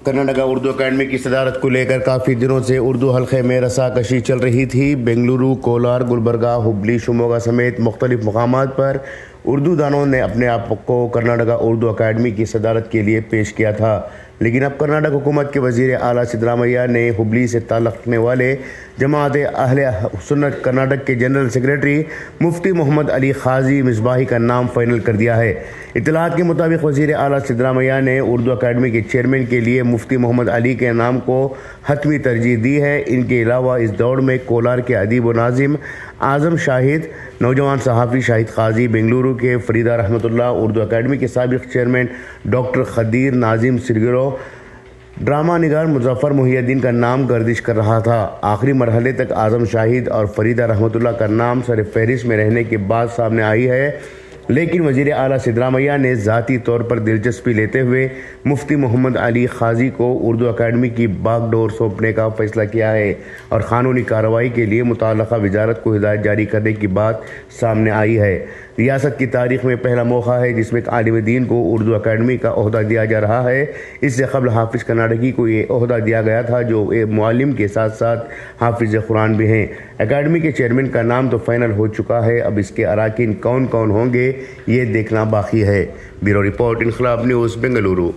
Karnataka Urdu academy کی صدارت کو لے کر کافی دنوں سے اردو حلقے میں رسا کشی چل رہی تھی۔ بنگلورو، کولار، گلبرگہ، ہبلی، شیموگا سمیت مختلف مقامات پر اردو دانوں نے اپنے آپ کو کرناٹکا اردو اکیڈمی کی صدارت کے لیے پیش کیا تھا، لیکن اب کرناٹک حکومت کے وزیر اعلیٰ سدرامیا نے ہبلی سے تعلق رکھنے والے جماعت اہل سنت کرناٹک کے جنرل سیکریٹری مفتی محمد علی قاضی مصباحی کا نام فائنل کر دیا ہے۔ اطلاعات کے مطابق وزیر اعلیٰ سدرامیا نے اردو اکیڈمی کے چیئرمین کے لیے مفتی محمد علی کے نام کو حتمی ترجیح دی ہے۔ ان کے علاوہ اس دوڑ میں کولار کے ادیب و ناظم اعظم شاہد، نوجوان صحافی شاہد قاضی، بنگلورو کے فریدہ رحمت اللہ، اردو اکیڈمی کے سابق چیئرمین ڈاکٹر خدیر ناظم سرگرو، ڈرامہ نگار مظفر محی الدین کا نام گردش کر رہا تھا۔ آخری مرحلے تک اعظم شاہد اور فریدہ رحمت اللہ کا نام سر فہرست میں رہنے کی بات سامنے آئی ہے، لیکن وزیر اعلیٰ سدرامیا نے ذاتی طور پر دلچسپی لیتے ہوئے مفتی محمد علی قاضی کو اردو اکیڈمی کی باغ ڈور سونپنے کا فیصلہ کیا ہے اور قانونی کارروائی کے لیے متعلقہ وزارت کو ہدایت جاری کرنے کی بات سامنے آئی ہے۔ ریاست کی تاریخ میں پہلا موقع ہے جس میں ایک عالم دین کو اردو اکیڈمی کا عہدہ دیا جا رہا ہے۔ اس سے قبل حافظ کرناٹکی کو یہ عہدہ دیا گیا تھا، جو ایک معلم کے ساتھ ساتھ حافظ قرآن بھی ہیں۔ اکیڈمی کے چیئرمین کا نام تو فائنل ہو چکا ہے، اب اس کے اراکین کون کون ہوں گے یہ دیکھنا باقی ہے۔ بیورو رپورٹ، انقلاب نیوز، بنگلورو۔